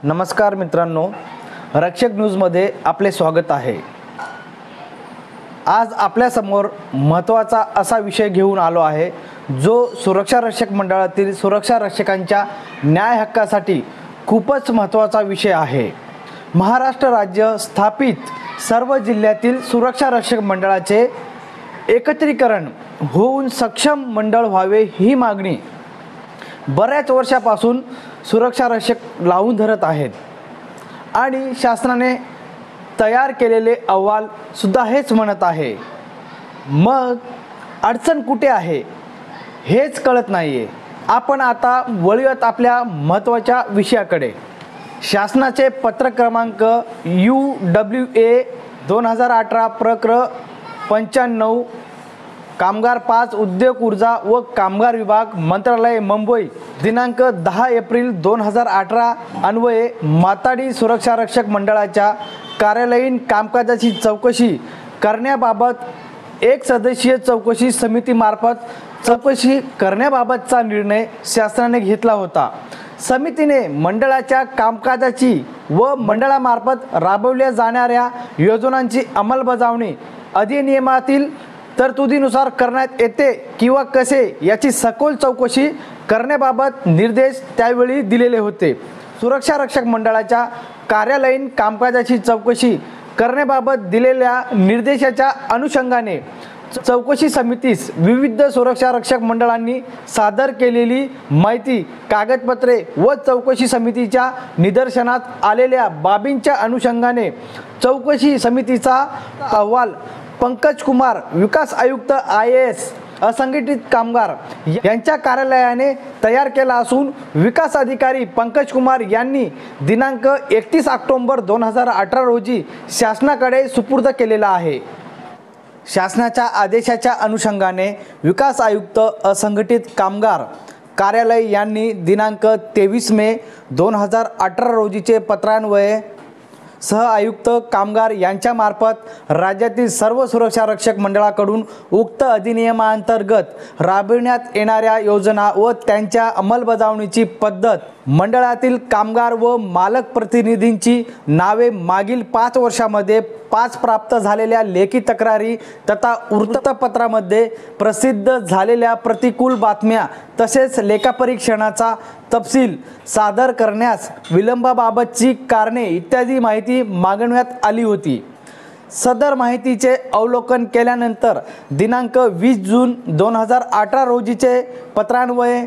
नमस्कार मित्रांनो, रक्षक न्यूजमध्ये आपले स्वागत आहे। आज आपल्या समोर महत्त्वाचा असा विषय घेऊन आलो आहे जो सुरक्षा रक्षक मंडळातील सुरक्षा रक्षकांच्या न्याय हक्कासाठी खूपच महत्त्वाचा विषय आहे। महाराष्ट्र राज्य स्थापित सर्व जिल्ह्यातील सुरक्षा रक्षक मंडळाचे एकत्रीकरण होऊन सक्षम मंडळ व्हावे ही मागणी बऱ्याच वर्षापासून सुरक्षा रक्षक लावून धरत आहेत आणि शासनाने तयार केलेले अहवाल सुद्धा हेच म्हणत आहे। मग अडचण कुठे आहे हेच कळत नाहीये। आपण आता वळूयात आपल्या महत्त्वाच्या विषयाकडे। शासनाचे पत्र क्रमांक UWA 2018 प्रकरण 95 कामगार 5 उद्योग ऊर्जा व कामगार विभाग मंत्रालय मुंबई दिनांक 10 एप्रिल 2018 अन्वये माताडी सुरक्षा रक्षक मंडळाच्या कार्यालयीन कामकाजाची चौकशी करण्याबाबत एक सदस्यीय चौकशी समितीमार्फत चौकशी करण्याबाबतचा निर्णय शासनाने घेतला होता। समितीने मंडळाच्या कामकाजाची व मंडळामार्फत राबवल्या जाणाऱ्या योजनांची अंमलबजावणी अधिनियमातील तरतुदीनुसार करण्यात येते किंवा कसे याची सखोल चौकशी करण्याबाबत निर्देश त्यावेळी दिलेले होते। सुरक्षा रक्षक मंडळाच्या कार्यालयीन कामकाजाची चौकशी करण्याबाबत दिलेल्या निर्देशाच्या अनुषंगाने चौकशी समितीस विविध सुरक्षा रक्षक मंडळांनी सादर केलेली माहिती, कागदपत्रे व चौकशी समितीच्या निदर्शनात आलेल्या बाबींच्या अनुषंगाने चौकशी समितीचा अहवाल पंकज कुमार, विकास आयुक्त IAS असंघटित कामगार यांच्या कार्यालयाने तयार केला असून विकास अधिकारी पंकज कुमार यांनी दिनांक 31 ऑक्टोबर 2018 रोजी शासनाकडे सुपूर्द केलेला आहे। शासनाच्या आदेशाच्या अनुषंगाने विकास आयुक्त असंघटित कामगार कार्यालय यांनी दिनांक 23 मे 2018 रोजीचे पत्रान्वये सह आयुक्त कामगार यांच्यामार्फत राज्यातील सर्व सुरक्षा रक्षक मंडळाकडून उक्त अधिनियमांतर्गत राबविण्यात येणाऱ्या योजना व त्यांच्या अंमलबजावणीची पद्धत, मंडळातील कामगार व मालक प्रतिनिधींची नावे, मागील 5 वर्षांमध्ये 5 प्राप्त झालेल्या लेखी तक्रारी तथा वृत्तपत्रामध्ये प्रसिद्ध झालेल्या प्रतिकूल बातम्या तसेच लेखापरीक्षणाचा तपशील सादर करण्यास विलंबाबाबतची कारणे इत्यादी माहिती मागवण्यात आली होती। सदर माहितीचे अवलोकन केल्यानंतर दिनांक 20 जून 2018 रोजीचे पत्रान्वये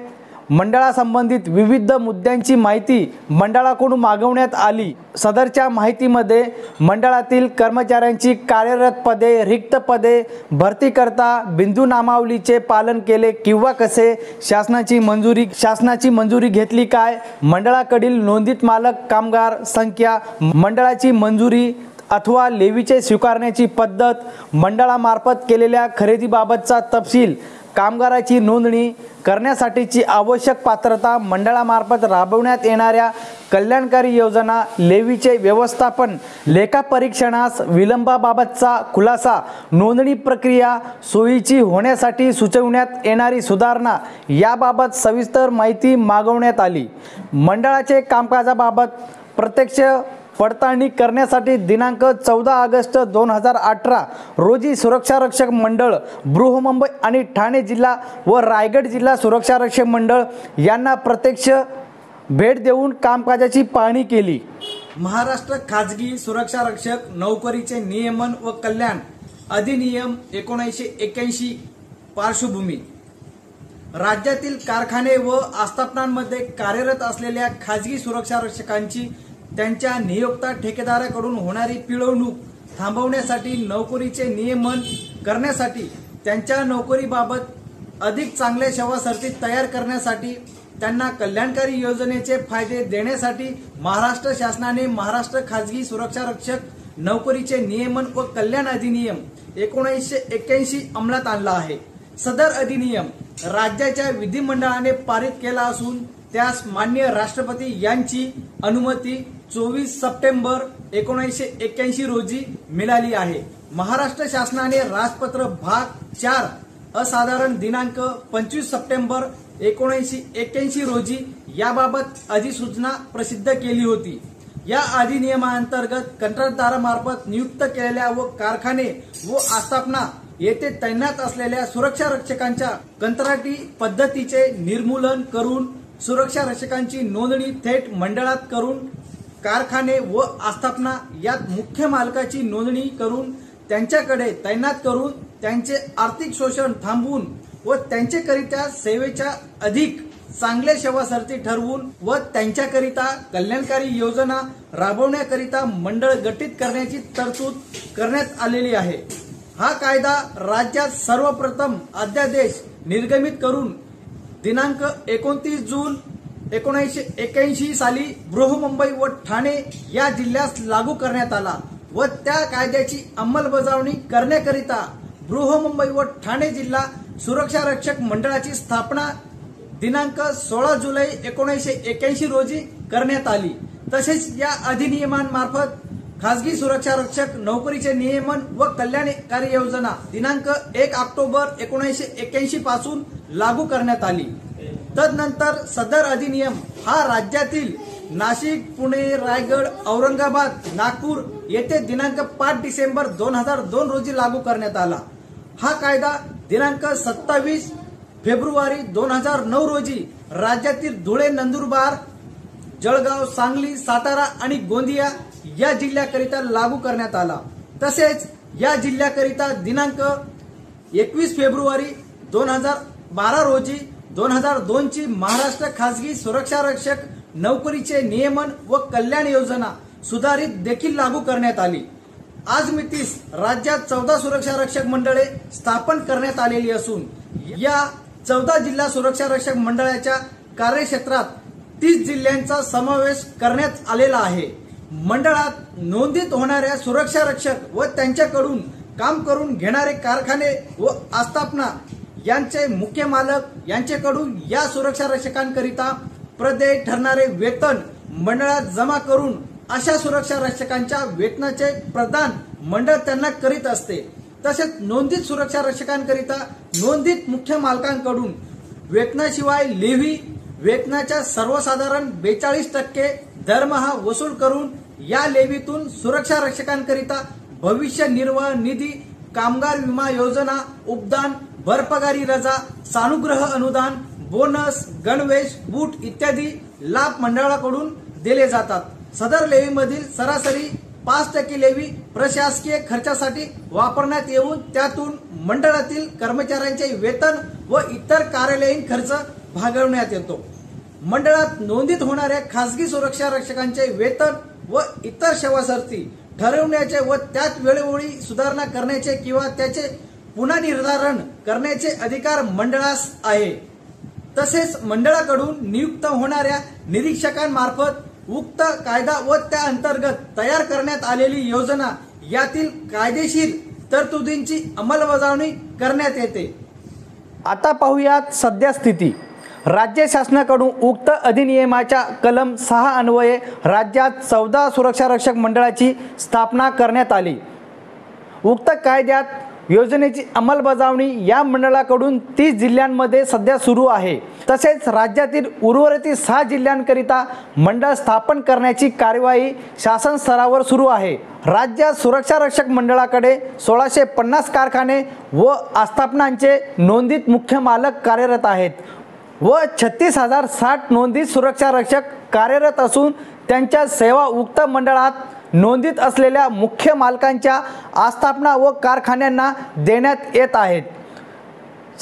मंडळासंबंधित विविध मुद्द्यांची माहिती मंडळाकडून मागवण्यात आली। सदरच्या माहितीमध्ये मंडळातील कर्मचाऱ्यांची कार्यरत पदे, रिक्त पदे भरतीकरता बिंदू नामावलीचे पालन केले किंवा कसे, शासनाची मंजुरी घेतली काय, मंडळाकडील नोंदित मालक कामगार संख्या, मंडळाची मंजुरी अथवा लेवीचे स्वीकारण्याची पद्धत, मंडळामार्फत केलेल्या खरेदीबाबतचा तपशील, कामगाराची नोंदणी करण्यासाठीची आवश्यक पात्रता, मंडळामार्फत राबवण्यात येणाऱ्या कल्याणकारी योजना, लेवीचे व्यवस्थापन, लेखापरीक्षणास विलंबाबाबतचा खुलासा, नोंदणी प्रक्रिया सोयीची होण्यासाठी सुचविण्यात येणारी सुधारणा याबाबत सविस्तर माहिती मागवण्यात आली। मंडळाचे कामकाजाबाबत प्रत्यक्ष पडताळणी करण्यासाठी दिनांक 14 ऑगस्ट 2018 रोजी सुरक्षा रक्षक मंडळ बृहन्मुंबई आणि ठाणे जिल्हा व रायगड जिल्हा सुरक्षा रक्षक मंडळ यांना प्रत्यक्ष भेट देऊन कामकाजाची पाहणी केली। महाराष्ट्र खाजगी सुरक्षा रक्षक नोकरीचे नियमन व कल्याण अधिनियम 1981 पार्श्वभूमी। राज्यातील कारखाने व आस्थापनांमध्ये कार्यरत असलेल्या खाजगी सुरक्षा रक्षकांची त्यांच्या नियोक्ता ठेकेदाराकडून होणारी पिळवणूक थांबवण्यासाठी, नोकरीचे नियमन करण्यासाठी, त्यांच्या नोकरीबाबत अधिक चांगल्या सेवासरती तयार करण्यासाठी, त्यांना कल्याणकारी योजनेचे फायदे देण्यासाठी महाराष्ट्र शासनाने महाराष्ट्र खाजगी सुरक्षा रक्षक नोकरीचे नियमन व कल्याण अधिनियम 1981 अंमलात आणला आहे। सदर अधिनियम राज्याच्या विधिमंडळाने पारित केला असून त्यास माननीय राष्ट्रपती यांची अनुमती 24 सप्टेंबर 1981 रोजी मिळाली आहे। महाराष्ट्र शासनाने राजपत्र भाग 4 असाधारण दिनांक 25 सप्टेंबर 1981 रोजी याबाबत अधिसूचना प्रसिद्ध केली होती। या अधिनियमांतर्गत कंत्राटदारामार्फत नियुक्त केलेल्या व कारखाने व आस्थापना येथे तैनात असलेल्या सुरक्षा रक्षकांच्या कंत्राटी पद्धतीचे निर्मूलन करून सुरक्षा रक्षकांची नोंदणी थेट मंडळात करून कारखाने व आस्थापना यात मुख्य मालकाची नोंदणी करून त्यांच्याकडे तैनात करून त्यांचे आर्थिक शोषण थांबवून व त्यांच्याकरिता सेवेच्या अधिक चांगल्या सेवासाठी ठरवून व त्यांच्याकरिता कल्याणकारी योजना राबवण्याकरिता मंडळ गठीत करण्याची तरतूद करण्यात आलेली आहे। हा कायदा राज्यात सर्वप्रथम अध्यादेश निर्गमित करून दिनांक 29 जून 1981 साली बृहन्मुंबई व ठाणे या जिल्ह्यास लागू करण्यात आला व त्या कायद्याची अंमलबजावणी करण्याकरिता बृहन्मुंबई व ठाणे जिल्हा सुरक्षा रक्षक मंडळाची स्थापना दिनांक 16 जुलै 1981 रोजी करण्यात आली। तसेच या अधिनियमांमार्फत खासगी सुरक्षा रक्षक नोकरीचे नियमन व कल्याणकारी योजना दिनांक 1 ऑक्टोबर 1981 पासून लागू करण्यात आली। तदनंतर सदर अधिनियम हा राज्यातील नाशिक, पुणे, रायगड, औरंगाबाद, नागपूर येथे दिनांक 5 डिसेंबर 2002 रोजी लागू करण्यात आला। हा कायदा दिनांक 27 फेब्रुवारी 2009 रोजी राज्यातील धुळे, नंदुरबार, जळगाव, सांगली, सातारा आणि गोंदिया या जिल्ह्याकरिता लागू करण्यात आला। तसेच या जिल्ह्याकरिता दिनांक 21 फेब्रुवारी 2012 रोजी 2002 ची महाराष्ट्र खासगी सुरक्षा रक्षक नोकरीचे नियमन व कल्याण योजना सुधारित देखील लागू करण्यात आली। आज मितीस राज्यात 14 सुरक्षा रक्षक मंडळे स्थापन करण्यात आलेली असून या 14 जिल्हा सुरक्षा रक्षक मंडळाच्या कार्यक्षेत्रात 30 जिल्ह्यांचा समावेश करण्यात आलेला आहे। मंडळात नोंदीत होणाऱ्या सुरक्षा रक्षक व त्यांच्याकडून काम करून घेणारे कारखाने व आस्थापना यांचे मुख्य मालक यांच्याकडून या सुरक्षा रक्षकांकरिता प्रदेय ठरणारे वेतन मंडळात जमा करून अशा सुरक्षा रक्षकांच्या वेतनाचे प्रदान मंडळ त्यांना करीत असते। तसेच नोंदीत सुरक्षा रक्षकांकरिता नोंदीत मुख्य मालकांकडून वेतनाशिवाय लेव्ही वेतनाच्या सर्वसाधारण 42% दरमहा वसूल करून या लेव्हीतून सुरक्षा रक्षकांकरिता भविष्य निर्वाह निधी, कामगार विमा योजना, उपदान, भरपगारी रजा, सानुग्रह अनुदान, बोनस, गणवेश, बूट इत्यादी लाभ मंडळाकडून दिले जातात। सदर लेव्हीमधील सरासरी 5% लेव्ही प्रशासकीय खर्चासाठी वापरण्यात येऊन त्यातून मंडळातील कर्मचाऱ्यांचे वेतन व इतर कार्यालयीन खर्च भागवण्यात येतो। मंडळात नोंदीत होणाऱ्या खासगी सुरक्षा रक्षकांचे वेतन व इतर सेवासाठी ठरवण्याचे व त्यात वेळोवेळी सुधारणा करण्याचे किंवा त्याचे पुन्हा निर्धारण करण्याचे अधिकार मंडळास आहे। तसेच मंडळाकडून नियुक्त होणाऱ्या निरीक्षकांमार्फत उक्त कायदा व त्या अंतर्गत तयार करण्यात आलेली योजना यातील कायदेशीर तरतुदींची अंमलबजावणी करण्यात येते। आता पाहूयात सध्या स्थिती। राज्य शासनाकडून उक्त अधिनियमाच्या कलम 6 अन्वये राज्यात 14 सुरक्षा रक्षक मंडळाची स्थापना करण्यात आली। उक्त कायद्यात योजनेची अंमलबजावणी या मंडळाकडून 30 जिल्ह्यांमध्ये सध्या सुरू आहे। तसेच राज्यातील उर्वरित 6 जिल्ह्यांकरिता मंडळ स्थापन करण्याची कार्यवाही शासन स्तरावर सुरू आहे। राज्यात सुरक्षा रक्षक मंडळाकडे 1650 कारखाने व आस्थापनांचे नोंदीत मुख्य मालक कार्यरत आहेत व 36,060 नोंदीत सुरक्षा रक्षक कार्यरत असून त्यांच्या सेवा उक्त मंडळात नोंदीत असलेल्या मुख्य मालकांच्या आस्थापना व कारखान्यांना देण्यात येत आहेत।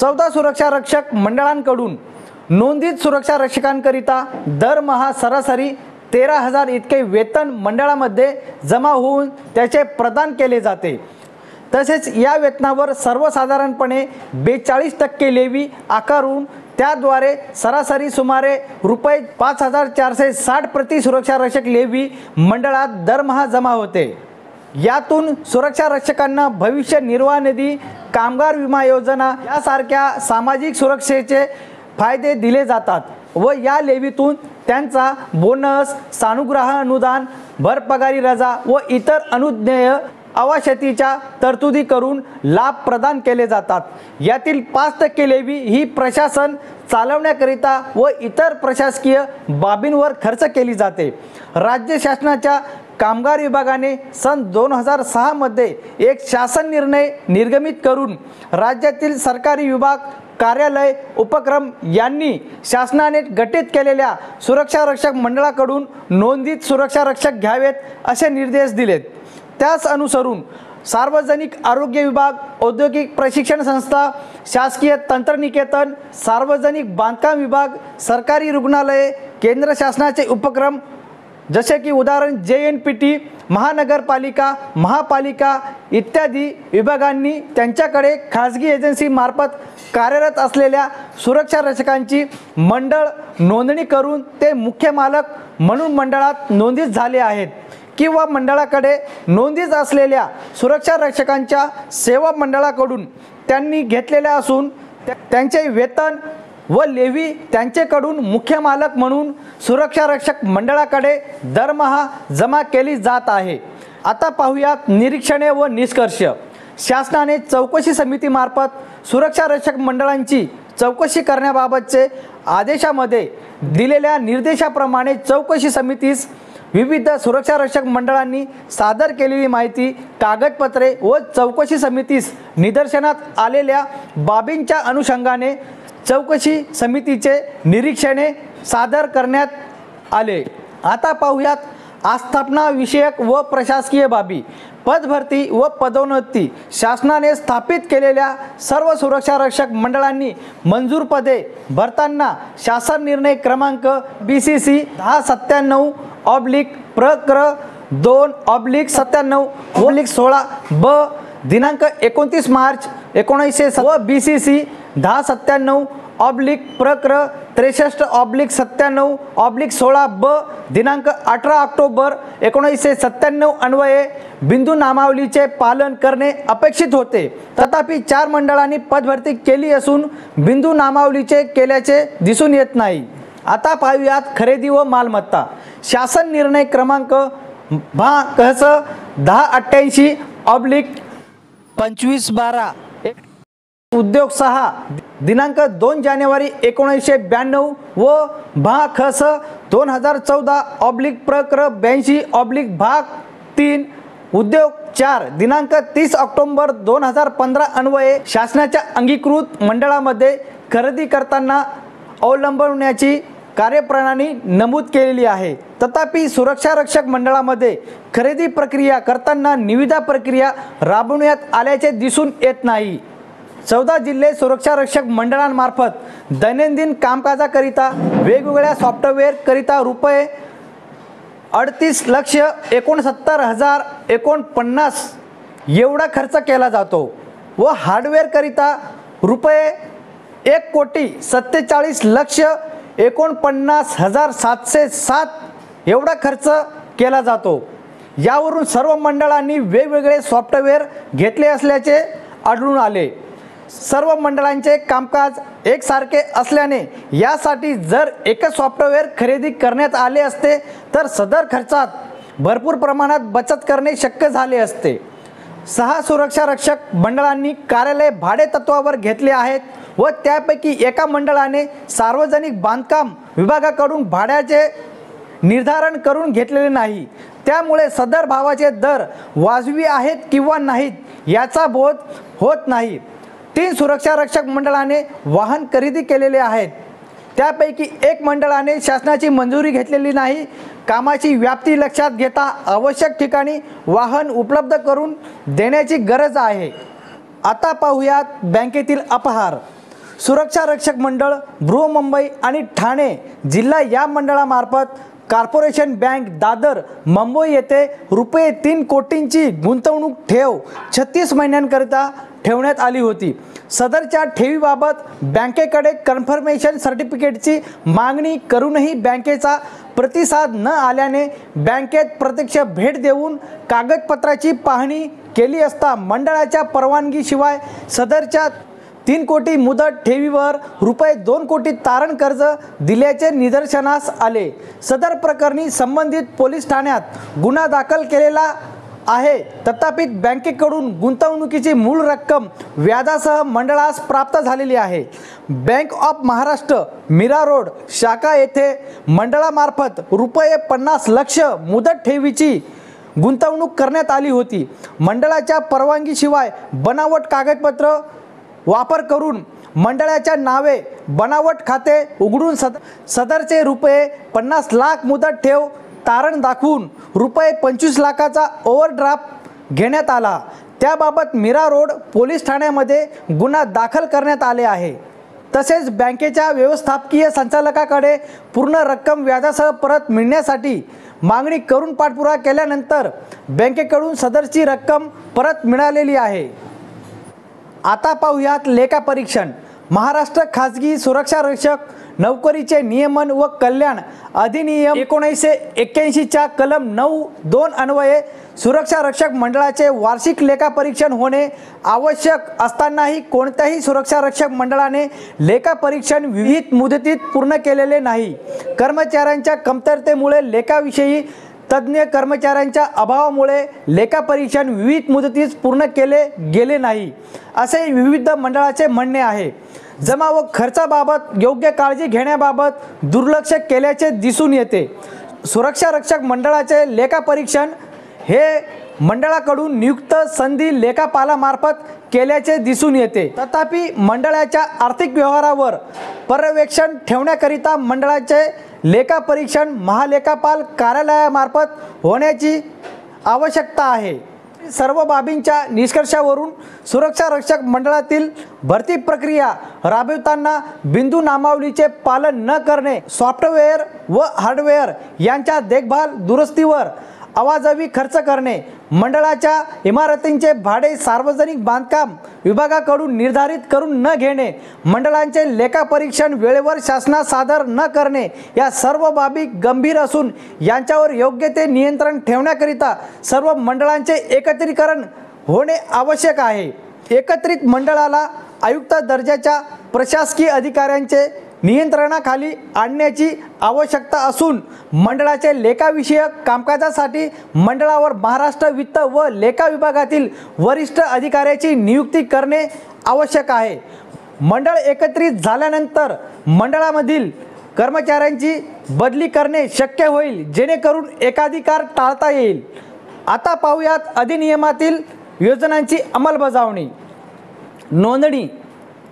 14 सुरक्षा रक्षक मंडळांकडून नोंदीत सुरक्षा रक्षकांकरिता दरमहा सरासरी 13,000 इतके वेतन मंडळामध्ये जमा होऊन त्याचे प्रदान केले जाते। तसेच या वेतनावर सर्वसाधारणपणे 42% लेव्ही आकारून त्याद्वारे सरासरी सुमारे रुपये 5,460 प्रति सुरक्षा रक्षक लेव्ही मंडळात दरमहा जमा होते। यातून सुरक्षा रक्षकांना भविष्य निर्वाह निधी, कामगार विमा योजना यासारख्या सामाजिक सुरक्षेचे फायदे दिले जातात व या लेव्हीतून त्यांचा बोनस, सानुग्रह अनुदान, भरपगारी रजा व इतर अनुज्ञेय आवश्यकतेच्या तरतुदी करून लाभ प्रदान केले जातात। यातील 5% लेव्ही ही प्रशासन चालवण्याकरिता व इतर प्रशासकीय बाबींवर खर्च केली जाते। राज्य शासनाच्या कामगार विभागाने सन 2006 मध्ये एक शासन निर्णय निर्गमित करून राज्यातील सरकारी विभाग, कार्यालय, उपक्रम यांनी शासनाने गठीत केलेल्या सुरक्षा रक्षक मंडळाकडून नोंदीत सुरक्षा रक्षक घ्यावेत असे निर्देश दिलेत। त्यास अनुसरून सार्वजनिक आरोग्य विभाग, औद्योगिक प्रशिक्षण संस्था, शासकीय तंत्रनिकेतन, सार्वजनिक बांधकाम विभाग, सरकारी रुग्णालये, केंद्र शासनाचे उपक्रम जसे की उदाहरण JNPT, महानगरपालिका, महापालिका इत्यादी विभागांनी त्यांच्याकडे खाजगी एजन्सी मार्फत कार्यरत असलेल्या सुरक्षा रक्षकांची मंडळ नोंदणी करून ते मुख्य मालक म्हणून मंडळात नोंदीत झाले आहेत किंवा मंडळाकडे नोंदीत असलेल्या सुरक्षा रक्षकांच्या सेवा मंडळाकडून त्यांनी घेतलेल्या असून त्यांचे वेतन व लेवी त्यांच्याकडून मुख्य मालक म्हणून सुरक्षा रक्षक मंडळाकडे दरमहा जमा केली जात आहे। आता पाहूयात निरीक्षणे व निष्कर्ष। शासनाने चौकशी समितीमार्फत सुरक्षा रक्षक मंडळांची चौकशी करण्याबाबतचे आदेशामध्ये दिलेल्या निर्देशाप्रमाणे चौकशी समितीस विविध सुरक्षा रक्षक मंडळांनी सादर केलेली माहिती, कागदपत्रे व चौकशी समितीस निदर्शनात आलेल्या बाबींच्या अनुषंगाने चौकशी समितीचे निरीक्षणे सादर करण्यात आले। आता पाहूयात आस्थापना विषयक व प्रशासकीय बाबी। पदभरती व पदोन्नती शासनाने स्थापित केलेल्या सर्व सुरक्षा रक्षक मंडळांनी मंजूर पदे भरताना शासन निर्णय क्रमांक BCC 1097/2/2/97/16 ब दिनांक 29 मार्च 1900 व BCC 1097/63/16 ब दिनांक 18 ऑक्टोबर 1997 अन्वये बिंदू नामावलीचे पालन करणे अपेक्षित होते। तथापि 4 मंडळांनी पदभरती केली असून बिंदू नामावलीचे केल्याचे दिसून येत नाही। आता पाहूयात खरेदी व मालमत्ता। शासन निर्णय क्रमांक KS 1088/25/12 उद्योग 6 दिनांक 2 जानेवारी 1992 व KS 2014/82/3 उद्योग 4 दिनांक 30 ऑक्टोबर 2015 अन्वये शासनाच्या अंगीकृत मंडळामध्ये खरेदी करताना अवलंबण्याची कार्यप्रणाली नमूद केलेली आहे। तथापि सुरक्षा रक्षक मंडळामध्ये खरेदी प्रक्रिया करताना निविदा प्रक्रिया राबवण्यात आल्याचे दिसून येत नाही। 14 जिल्हे सुरक्षा रक्षक मंडळांमार्फत दैनंदिन कामकाजाकरिता वेगवेगळ्या सॉफ्टवेअर करिता रुपये 38,69,049 एवढा खर्च केला जातो व हार्डवेअर करिता रुपये 1,47,49,707 एवढा खर्च केला जातो। यावरून सर्व मंडळांनी वेगवेगळे सॉफ्टवेअर घेतले असल्याचे आढळून आले। सर्व मंडळांचे कामकाज एकसारखे असल्याने यासाठी जर एकच सॉफ्टवेअर खरेदी करण्यात आले असते तर सदर खर्चात भरपूर प्रमाणात बचत करणे शक्य झाले असते। 6 सुरक्षा रक्षक मंडळांनी कार्यालय भाडे तत्वावर घेतले आहेत व त्यापैकी एका मंडळाने सार्वजनिक बांधकाम विभागाकडून भाड्याचे निर्धारण करून घेतलेले नाही। त्यामुळे सदर भावाचे दर वाजवी आहेत किंवा नाहीत याचा बोध होत नाही। 3 सुरक्षा रक्षक मंडळाने वाहन खरेदी केलेले आहेत। त्यापैकी एक मंडळाने शासनाची मंजुरी घेतलेली नाही। कामाची व्याप्ती लक्षात घेता आवश्यक ठिकाणी वाहन उपलब्ध करून देण्याची गरज आहे। आता पाहूयात बँकेतील अपहार। सुरक्षा रक्षक मंडळ बृहन्मुंबई आणि ठाणे जिल्हा या मंडळामार्फत कॉर्पोरेशन बँक दादर मुंबई येथे रुपये 3 कोटींची गुंतवणूक ठेव 36 महिन्यांकरिता ठेवण्यात आली होती। सदरच्या ठेवीबाबत बँकेकडे कन्फर्मेशन सर्टिफिकेटची मागणी करूनही बँकेचा प्रतिसाद न आल्याने बँकेत प्रत्यक्ष भेट देऊन कागदपत्राची पाहणी केली असता मंडळाच्या परवानगीशिवाय सदरच्या 3 कोटी मुदत ठेवीवर रुपये 2 कोटी तारण कर्ज दिल्याचे निदर्शनास आले। सदर प्रकरणी संबंधित पोलीस ठाण्यात गुन्हा दाखल केलेला आहे, तथापि बँकेकडून गुंतवणुकीची मूळ रक्कम व्याजासह मंडळास प्राप्त झालेली आहे. Bank of Maharashtra Mira Road शाखा येथे मंडळामार्फत रुपये 50 लाख मुदत ठेवीची गुंतवणूक करण्यात आली होती. मंडळाच्या परवानगीशिवाय बनावट कागदपत्र वापर करून मंडळाच्या नावे बनावट खाते उघडून सदरचे रुपये 50 लाख मुदत ठेव तारण दाखवून रुपये 25 लाखाचा ओव्हरड्राफ्ट घेण्यात आला. त्याबाबत मीरा रोड पोलीस ठाण्यामध्ये गुन्हा दाखल करण्यात आले आहे. तसेच बँकेच्या व्यवस्थापकीय संचालकाकडे पूर्ण रक्कम व्याजासह परत मिळण्यासाठी मागणी करून पाठपुरावा केल्यानंतर बँकेकडून सदरची रक्कम परत मिळालेली आहे. आता पाहूयात लेखापरीक्षण. महाराष्ट्र खाजगी सुरक्षा रक्षक नोकरीचे नियमन व कल्याण अधिनियम 1981च्या कलम 9(2) अन्वये सुरक्षा रक्षक मंडळाचे वार्षिक लेखापरीक्षण होणे आवश्यक असतानाही कोणत्याही सुरक्षा रक्षक मंडळाने लेखापरीक्षण विहित मुदतीत पूर्ण केलेले नाही. कर्मचाऱ्यांच्या कमतरतेमुळे लेखाविषयी तज्ज्ञ कर्मचाऱ्यांच्या अभावामुळे लेखापरीक्षण विविध मुदतीत पूर्ण केले गेले नाही, असे विविध मंडळाचे म्हणणे आहे. जमा व खर्चाबाबत योग्य काळजी घेण्याबाबत दुर्लक्ष केल्याचे दिसून येते. सुरक्षा रक्षक मंडळाचे लेखापरीक्षण हे मंडळाकडून नियुक्त संधी लेखापालामार्फत केल्याचे दिसून येते. तथापि मंडळाच्या आर्थिक व्यवहारावर पर्यवेक्षण ठेवण्याकरिता मंडळाचे लेखापरीक्षण महालेखापाल कार्यालयामार्फत होण्याची आवश्यकता आहे. सर्व बाबींच्या निष्कर्षावरून सुरक्षा रक्षक मंडळातील भरती प्रक्रिया राबविताना बिंदू नामावलीचे पालन न करणे, सॉफ्टवेअर व हार्डवेअर यांच्या देखभाल दुरुस्तीवर अवाजवी खर्च करणे, मंडळाच्या इमारतींचे भाडे सार्वजनिक बांधकाम विभागाकडून निर्धारित करून न घेणे, मंडळांचे लेखापरीक्षण वेळेवर शासनास सादर न करणे या सर्व बाबी गंभीर असून यांच्यावर योग्य ते नियंत्रण ठेवण्याकरिता सर्व मंडळांचे एकत्रीकरण होणे आवश्यक आहे. एकत्रित मंडळाला आयुक्त दर्जाच्या प्रशासकीय अधिकाऱ्यांचे नियंत्रणाखाली आणण्याची आवश्यकता असून मंडळाचे लेखाविषयक कामकाजासाठी मंडळावर महाराष्ट्र वित्त व लेखा विभागातील वरिष्ठ अधिकाऱ्याची नियुक्ती करणे आवश्यक आहे. मंडळ एकत्रित झाल्यानंतर मंडळामधील कर्मचाऱ्यांची बदली करणे शक्य होईल, जेणेकरून एकाधिकार टाळता येईल. आता पाहूयात अधिनियमातील योजनांची अंमलबजावणी. नोंदणी.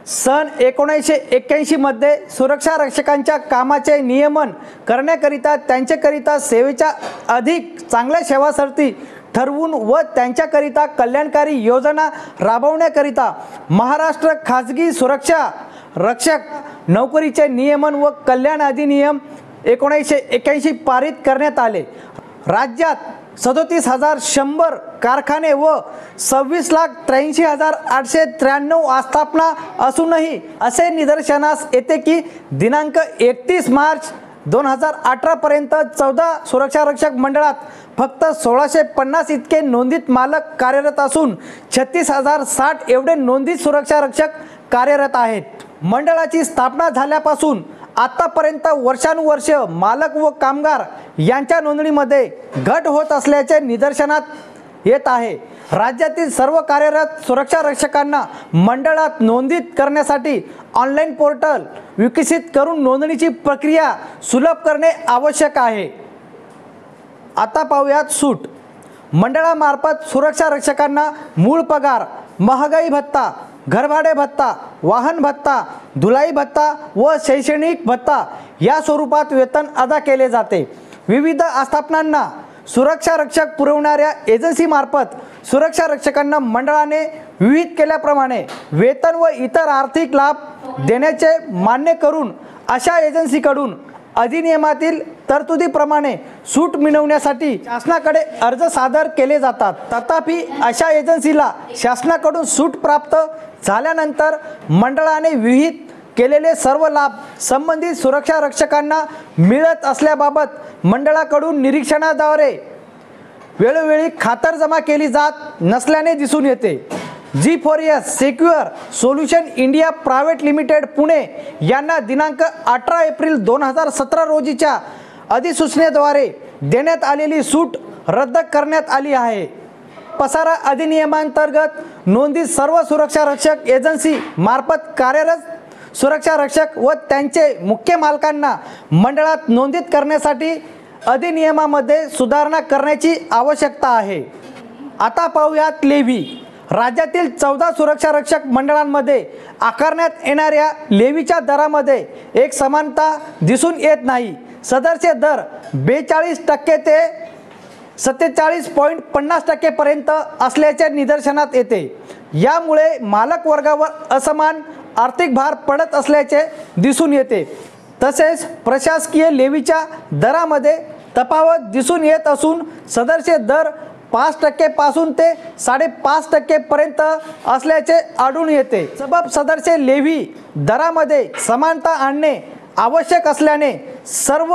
सन 1981 मध्ये सुरक्षा रक्षकांच्या कामाचे नियमन करण्याकरिता त्यांच्याकरिता सेवेच्या अधिक चांगल्या सेवासाठी ठरवून व त्यांच्याकरिता कल्याणकारी योजना राबवण्याकरिता महाराष्ट्र खाजगी सुरक्षा रक्षक नोकरीचे नियमन व कल्याण अधिनियम 1981 पारित करण्यात आले. राज्यात 37,100 कारखाने व 26,83,893 आस्थापना असूनही असे निदर्शनास येते की दिनांक 31 मार्च 2018 पर्यंत 14 सुरक्षा रक्षक मंडळात फक्त 1650 इतके नोंदित मालक कार्यरत असून 36,060 एवढे नोंदित सुरक्षा रक्षक कार्यरत आहेत. मंडळाची स्थापना झाल्यापासून आतापर्यंत वर्षानुवर्ष मालक व कामगार यांच्या नोंदणीमध्ये घट होत असल्याचे निदर्शनात येत आहे. राज्यातील सर्व कार्यरत सुरक्षा रक्षकांना मंडळात नोंदित करण्यासाठी ऑनलाईन पोर्टल विकसित करून नोंदणीची प्रक्रिया सुलभ करणे आवश्यक आहे. आता पाहूयात सूट. मंडळामार्फत सुरक्षा रक्षकांना मूळ पगार, महागाई भत्ता, घरभाडे भत्ता, वाहन भत्ता, धुलाई भत्ता व शैक्षणिक भत्ता या स्वरूपात वेतन अदा केले जाते. विविध आस्थापनांना सुरक्षा रक्षक पुरवणाऱ्या एजन्सीमार्फत सुरक्षा रक्षकांना मंडळाने विहित केल्याप्रमाणे वेतन व इतर आर्थिक लाभ देण्याचे मान्य करून अशा एजन्सीकडून अधिनियमातील तरतुदीप्रमाणे सूट मिळवण्यासाठी शासनाकडे अर्ज सादर केले जातात. तथापि अशा एजन्सीला शासनाकडून सूट प्राप्त झाल्यानंतर मंडळाने विहित केलेले सर्व लाभ संबंधित सुरक्षा रक्षकांना मिळत असल्याबाबत मंडळाकडून निरीक्षणाद्वारे वेळोवेळी खातरजमा केली जात नसल्याने दिसून येते. G4S secure solution India private limited Pune यांना दिनांक 18 एप्रिल 2017 रोजीच्या अधिसूचनेद्वारे देण्यात आलेली सूट रद्द करण्यात आली आहे. पसारा अधिनियमांतर्गत नोंदीत सर्व सुरक्षा रक्षक एजन्सी मार्फत कार्यरत सुरक्षा रक्षक व त्यांचे मुख्य मालकांना मंडळात नोंदित करण्यासाठी अधिनियमामध्ये सुधारणा करण्याची आवश्यकता आहे। आता पाहूयात लेव्ही। राज्यातील 14 सुरक्षा रक्षक मंडळांमध्ये आकारण्यात येणाऱ्या लेव्हीच्या दरामध्ये एक समानता दिसून येत नाही। सदरचे दर 42% ते 47.50% पर्यंत असल्याचे निदर्शनात येते। यामुळे मालक वर्गावर असमान आर्थिक भार पडत असल्याचे दिसून येते। तसेच प्रशासकीय लेव्हीच्या दरामध्ये तफावत दिसून येत असून सदरचे दर 5% पासून ते 5.5% पर्यंत असल्याचे आढळून येते। सबब सदरचे लेव्ही दरामध्ये समानता आणणे आवश्यक असल्याने सर्व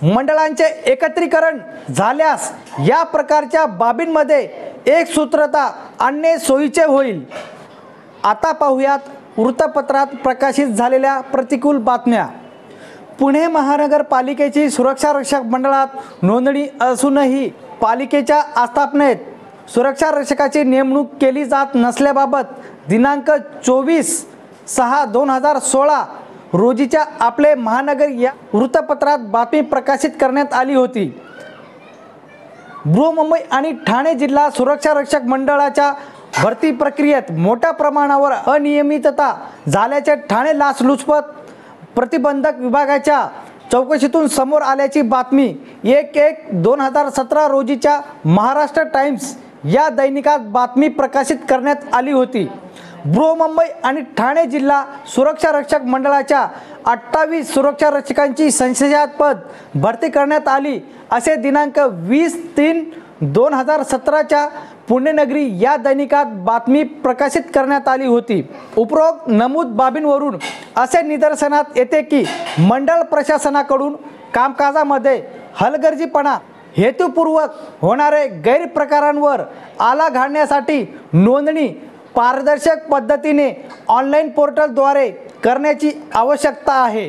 मंडळांचे एकत्रीकरण झाल्यास या प्रकारच्या बाबींमध्ये एकसूत्रता आणणे सोयीचे होईल। आता पाहूयात वृत्तपत्रात प्रकाशित झालेल्या प्रतिकूल बातम्या। पुणे महानगरपालिकेची सुरक्षा रक्षक मंडळात नोंदणी असूनही पालिकेच्या आस्थापनेत सुरक्षा रक्षकाची नेमणूक केली जात नसल्याबाबत दिनांक 24/6/2016 रोजीच्या आपले महानगर या वृत्तपत्रात बातमी प्रकाशित करण्यात आली होती। बृहन्मुंबई आणि ठाणे जिल्हा सुरक्षा रक्षक मंडळाच्या भरती प्रक्रियेत मोठ्या प्रमाणावर अनियमितता झाल्याचे ठाणे लाचलुचपत प्रतिबंधक विभागाच्या चौकशीतून समोर आल्याची बातमी 1/1/2017 रोजीच्या महाराष्ट्र टाइम्स या दैनिकात बातमी प्रकाशित करण्यात आली होती। बृहन्मुंबई आणि ठाणे जिल्हा सुरक्षा रक्षक मंडळाच्या 28 सुरक्षा रक्षकांची संशयास्पद भरती करण्यात आली असे दिनांक 20/3/2017 पुण्यनगरी या दैनिकात बातमी प्रकाशित करण्यात आली होती। उपरोक्त नमूद बाबींवरून असे निदर्शनात येते की मंडळ प्रशासनाकडून कामकाजामध्ये हलगर्जीपणा हेतुपूर्वक होणारे गैरप्रकारांवर आळा घालण्यासाठी नोंदणी पारदर्शक पद्धतीने ऑनलाईन पोर्टलद्वारे करण्याची आवश्यकता आहे।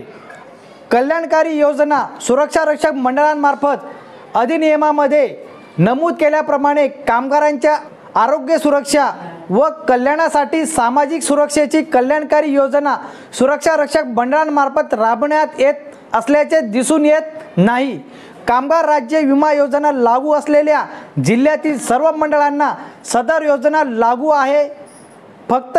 कल्याणकारी योजना सुरक्षा रक्षक मंडळांमार्फत अधिनियमामध्ये नमूद केल्याप्रमाणे कामगारांच्या आरोग्य सुरक्षा व कल्याणासाठी सामाजिक सुरक्षेची कल्याणकारी योजना सुरक्षा रक्षक मंडळांमार्फत राबवण्यात येत असल्याचे दिसून येत नाही। कामगार राज्य विमा योजना लागू असलेल्या जिल्ह्यातील सर्व मंडळांना सदर योजना लागू आहे। फक्त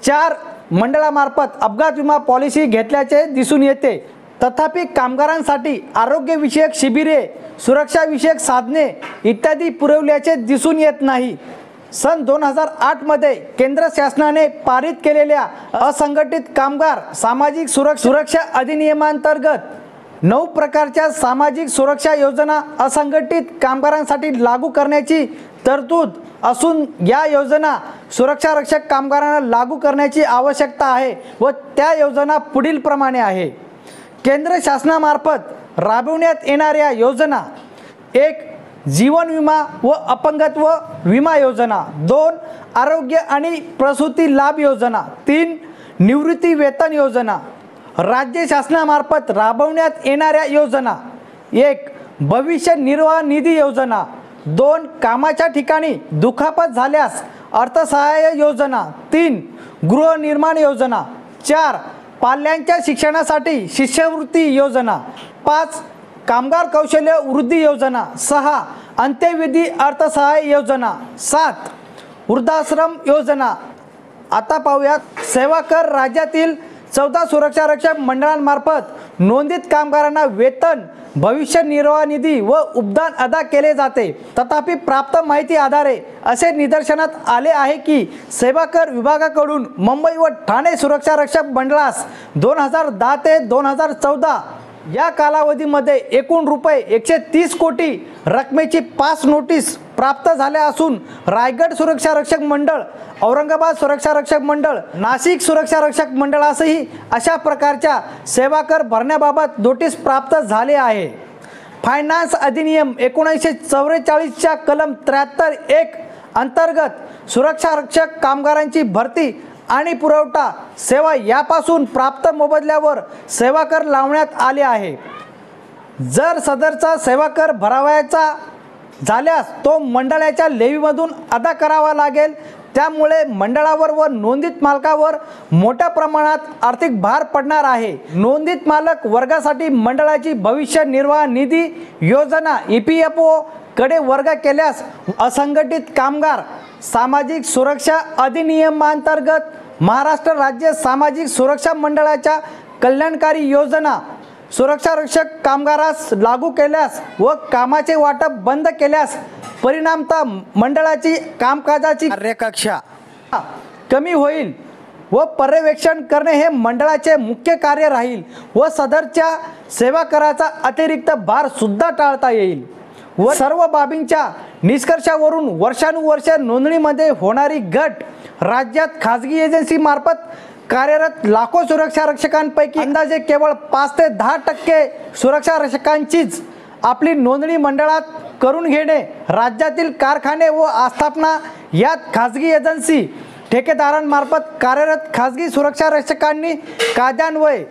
4 मंडळामार्फत अपघात विमा पॉलिसी घेतल्याचे दिसून येते। तथापि कामगारांसाठी आरोग्यविषयक शिबिरे सुरक्षाविषयक साधने इत्यादी पुरवल्याचे दिसून येत नाही। सन 2008 मध्ये केंद्र शासनाने पारित केलेल्या असंघटित कामगार सामाजिक सुरक्षा अधिनियमांतर्गत 9 प्रकारच्या सामाजिक सुरक्षा योजना असंघटित कामगारांसाठी लागू करण्याची तरतूद असून या योजना सुरक्षा रक्षक कामगारांना लागू करण्याची आवश्यकता आहे व त्या योजना पुढील प्रमाणे आहे। केंद्र शासनामार्फत राबवण्यात येणाऱ्या योजना 1. जीवन विमा व अपंगत्व विमा योजना 2. आरोग्य आणि प्रसूती लाभ योजना 3. निवृत्ती वेतन योजना। राज्य शासनामार्फत राबवण्यात येणाऱ्या योजना 1. भविष्य निर्वाह निधी योजना 2. कामाच्या ठिकाणी दुखापत झाल्यास अर्थसहाय्य योजना 3. गृहनिर्माण योजना 4. पाल्यांच्या शिक्षणासाठी शिष्यवृत्ती योजना 5. कामगार कौशल्य वृद्धी योजना 6. अंत्यविधी अर्थसहाय्य योजना 7. वृद्धाश्रम योजना। आता पाहूयात सेवा कर। राज्यातील 14 सुरक्षा रक्षक मंडळांमार्फत नोंदित कामगारांना वेतन भविष्य निर्वाह निधी व उपदान अदा केले जाते। तथापि प्राप्त माहिती आधारे असे निदर्शनात आले आहे की सेवा कर विभागाकडून मुंबई व ठाणे सुरक्षा रक्षक मंडळास 2010 ते 2014 या कालावधीमध्ये एकूण रुपये 130 कोटी रकमेची 5 नोटीस प्राप्त झाल्या असून रायगड सुरक्षा रक्षक मंडळ, औरंगाबाद सुरक्षा रक्षक मंडळ, नाशिक सुरक्षा रक्षक मंडळासही अशा प्रकारच्या सेवा कर भरण्याबाबत नोटीस प्राप्त झाले आहे। फायनान्स अधिनियम 1944च्या कलम 73(1) अंतर्गत सुरक्षा रक्षक कामगारांची भरती आणि पुरवठा सेवा यापासून प्राप्त मोबदल्यावर सेवा कर लावण्यात आले आहे। जर सदरचा सेवा कर भरावयाचा झाल्यास तो मंडळाच्या लेवीमधून अदा करावा लागेल। त्यामुळे मंडळावर व नोंदीत मालकावर मोठ्या प्रमाणात आर्थिक भार पडणार आहे। नोंदीत मालक वर्गासाठी मंडळाची भविष्य निर्वाह निधी योजना EPFO कडे वर्ग केल्यास असंघटित कामगार सामाजिक सुरक्षा अधिनियमांतर्गत महाराष्ट्र राज्य सामाजिक सुरक्षा मंडळाच्या कल्याणकारी योजना सुरक्षा रक्षक कामगारास लागू केल्यास व कामाचे वाटप बंद केल्यास परिणामतः मंडळाची कामकाजाची कार्यकक्षा कमी होईल व पर्यवेक्षण करणे हे मंडळाचे मुख्य कार्य राहील व सदरच्या सेवा कराचा अतिरिक्त भार सुद्धा टाळता येईल व सर्व बाबींच्या निष्कर्षावरून वर्षानुवर्ष नोंदणीमध्ये होणारी घट राज्यात खाजगी एजन्सी मार्फत कार्यरत लाखो सुरक्षा रक्षकांपैकी अंदाजे केवळ 5 ते 10% सुरक्षा रक्षकांचीच आपली नोंदणी मंडळात करून घेणे, राज्यातील कारखाने व आस्थापना यात खाजगी एजन्सी ठेकेदारांमार्फत कार्यरत खाजगी सुरक्षा रक्षकांनी कायद्यान्वये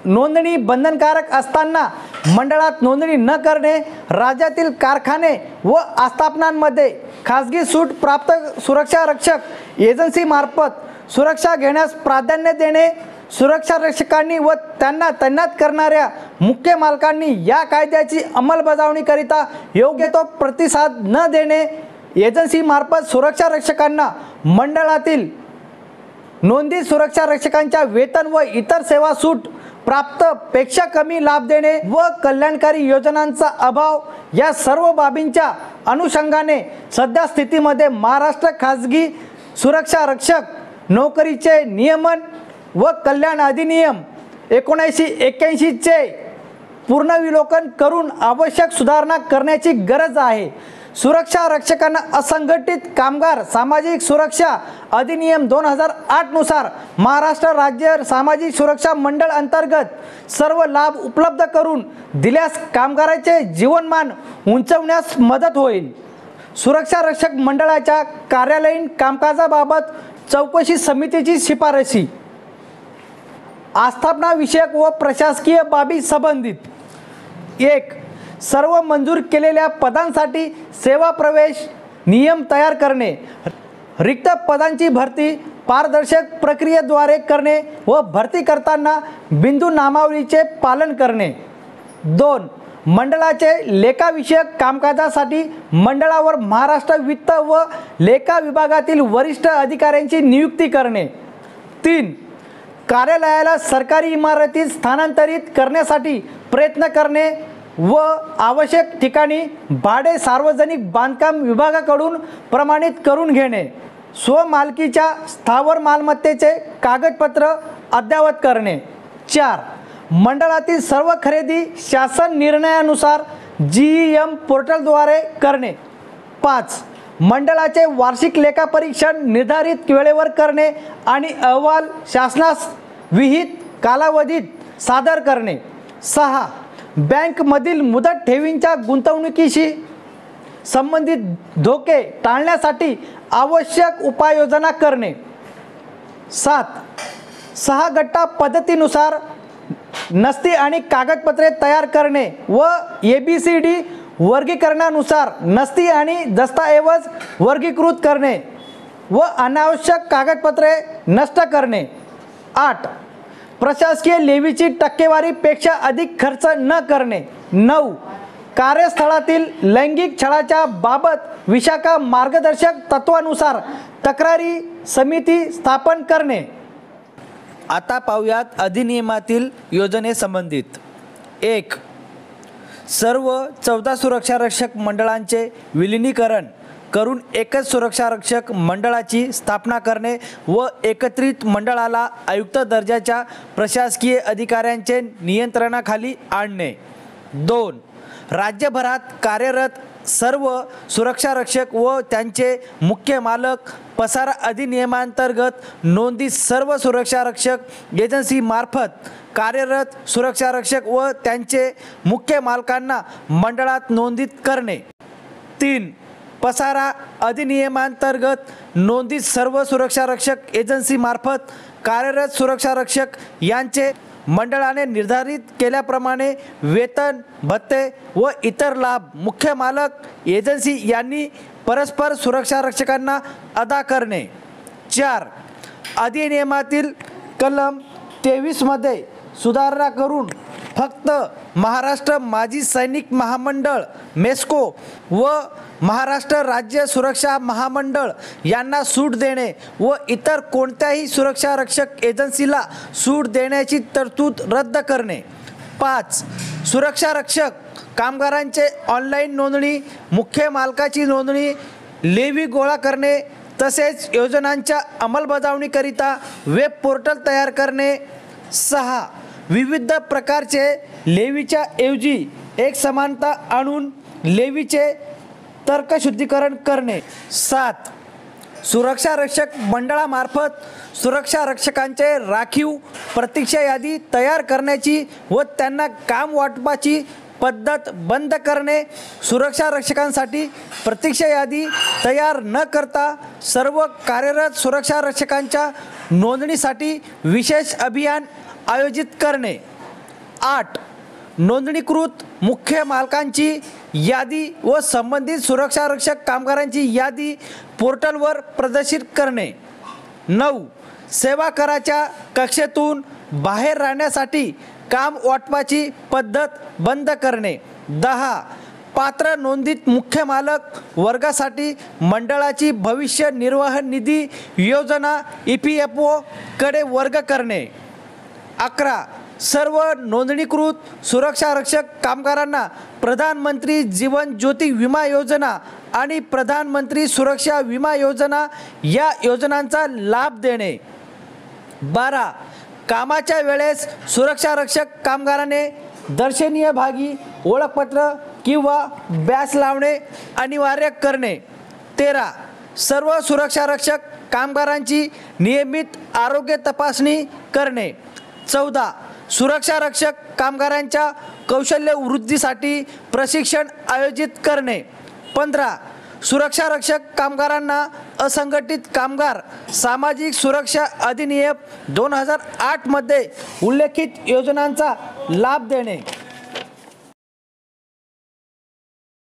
नोंदणी बंधनकारक असताना मंडळात नोंदणी न करणे, राज्यातील कारखाने व आस्थापनांमध्ये खाजगी सूट प्राप्त सुरक्षा रक्षक एजन्सीमार्फत सुरक्षा घेण्यास प्राधान्य देणे, सुरक्षा रक्षकांनी व त्यांना तैनात करणाऱ्या मुख्य मालकांनी या कायद्याची अंमलबजावणीकरिता योग्य तो प्रतिसाद न देणे, एजन्सीमार्फत सुरक्षा रक्षकांना मंडळातील नोंदीत सुरक्षा रक्षकांच्या वेतन व इतर सेवा सूट प्राप्त पेक्षा कमी लाभ देणे व कल्याणकारी योजनांचा अभाव या सर्व बाबींच्या अनुषंगाने सध्या स्थितीमध्ये महाराष्ट्र खाजगी सुरक्षा रक्षक नोकरीचे नियमन व कल्याण अधिनियम 1981 चे पुनर्विलोकन करून आवश्यक सुधारणा करण्याची गरज आहे। सुरक्षा रक्षकांना असंघटित कामगार सामाजिक सुरक्षा अधिनियम 2008 नुसार महाराष्ट्र राज्य सामाजिक सुरक्षा मंडळ अंतर्गत सर्व लाभ उपलब्ध करून दिल्यास कामगारांचे जीवनमान उंचावण्यास मदत होईल। सुरक्षा रक्षक मंडळाच्या कार्यालयीन कामकाजाबाबत चौकशी समितीची शिफारशी आस्थापना विषयक व प्रशासकीय बाबी संबंधित 1. सर्व मंजूर केलेल्या पदांसाठी सेवा प्रवेश नियम तयार करणे, रिक्त पदांची भरती पारदर्शक प्रक्रियेद्वारे करणे व भरती करताना बिंदू नामावलीचे पालन करणे। 2. मंडळाचे लेखाविषयक कामकाजासाठी मंडळावर महाराष्ट्र वित्त व लेखा विभागातील वरिष्ठ अधिकाऱ्यांची नियुक्ती करणे। 3. कार्यालयाला सरकारी इमारतीत स्थानांतरित करण्यासाठी प्रयत्न करणे व आवश्यक ठिकाणी भाडे सार्वजनिक बांधकाम विभागाकडून प्रमाणित करून घेणे। स्वमालकीच्या स्थावर मालमत्तेचे कागदपत्र अद्ययावत करणे। 4. मंडळातील सर्व खरेदी शासन निर्णयानुसार GEM पोर्टलद्वारे करणे। 5. मंडळाचे वार्षिक लेखापरीक्षण निर्धारित वेळेवर करणे आणि अहवाल शासनास विहित कालावधीत सादर करणे। 6. बँकमधील मुदत ठेवींच्या गुंतवणुकीशी संबंधित धोके टाळण्यासाठी आवश्यक उपाययोजना करणे। 7. 6 गट्टा पद्धतीनुसार नस्ती आणि कागदपत्रे तयार करणे व ABCD वर्गीकरणानुसार नस्ती आणि दस्तऐवज वर्गीकृत करणे व अनावश्यक कागदपत्रे नष्ट करणे। 8. प्रशासकीय लेवीची टक्केवारीपेक्षा अधिक खर्च न करणे। 9. कार्यस्थळातील लैंगिक छळाच्या बाबत विशाखा मार्गदर्शक तत्वानुसार तक्रारी समिती स्थापन करणे। आता पाहूयात अधिनियमातील योजनेसंबंधित। 1. सर्व 14 सुरक्षा रक्षक मंडळांचे विलिनीकरण करून एकच सुरक्षा रक्षक मंडळाची स्थापना करणे व एकत्रित मंडळाला आयुक्त दर्जाच्या प्रशासकीय अधिकाऱ्यांचे नियंत्रणाखाली आणणे। 2. राज्यभरात कार्यरत सर्व सुरक्षा रक्षक व त्यांचे मुख्य मालक पसारा अधिनियमांतर्गत नोंदीत सर्व सुरक्षा रक्षक एजन्सीमार्फत कार्यरत सुरक्षा रक्षक व त्यांचे मुख्य मालकांना मंडळात नोंदीत करणे। 3. पसारा अधिनियमांतर्गत नोंदीत सर्व सुरक्षा रक्षक एजन्सीमार्फत कार्यरत सुरक्षा रक्षक यांचे मंडळाने निर्धारित केल्याप्रमाणे वेतन, भत्ते व इतर लाभ मुख्य मालक एजन्सी यांनी परस्पर सुरक्षा रक्षकांना अदा करणे. 4. अधिनियमातील कलम 23 मध्ये सुधारणा करून फक्त महाराष्ट्र माजी सैनिक महामंडळ मेस्को व महाराष्ट्र राज्य सुरक्षा महामंडळ यांना सूट देणे व इतर कोणत्याही सुरक्षा रक्षक एजन्सीला सूट देण्याची तरतूद रद्द करणे. 5. सुरक्षा रक्षक कामगारांचे ऑनलाईन नोंदणी, मुख्य मालकाची नोंदणी, लेवी गोळा करणे तसेच योजनांच्या अंमलबजावणीकरिता वेब पोर्टल तयार करणे. 6. विविध प्रकारचे लेवीच्या ऐवजी एक समानता आणून लेवीचे तर्कशुद्धीकरण करणे. 7. सुरक्षा रक्षक मंडळामार्फत सुरक्षा रक्षकांचे राखीव प्रतीक्षा यादी तयार करण्याची व त्यांना काम वाटपाची पद्धत बंद करणे. सुरक्षा रक्षकांसाठी प्रतीक्षा यादी तयार न करता सर्व कार्यरत सुरक्षा रक्षकांच्या नोंदणीसाठी विशेष अभियान आयोजित करणे. 8. नोंदणीकृत मुख्य मालकांची यादी व संबंधित सुरक्षा रक्षक कामगारांची यादी पोर्टलवर प्रदर्शित करणे. 9. सेवा कराच्या कक्षेतून बाहेर राहण्यासाठी काम वाटपाची पद्धत बंद करणे. 10. पात्र नोंदित मुख्य मालक वर्गासाठी मंडळाची भविष्य निर्वाह निधी योजना EPFO कडे वर्ग करणे. 11. सर्व नोंदणीकृत सुरक्षा रक्षक कामगारांना प्रधानमंत्री जीवन ज्योती विमा योजना आणि प्रधानमंत्री सुरक्षा विमा योजना या योजनांचा लाभ देणे. 12. कामाच्या वेळेस सुरक्षा रक्षक कामगाराने दर्शनीय भागी ओळखपत्र किंवा बॅच लावणे अनिवार्य करणे. 13. सर्व सुरक्षा रक्षक कामगारांची नियमित आरोग्य तपासणी करणे. 14. सुरक्षा रक्षक कामगारांच्या कौशल्य वृद्धीसाठी प्रशिक्षण आयोजित करणे. 15. सुरक्षा रक्षक कामगारांना असंघटित कामगार सामाजिक सुरक्षा अधिनियम 2008 मध्ये उल्लेखित योजनांचा लाभ देणे.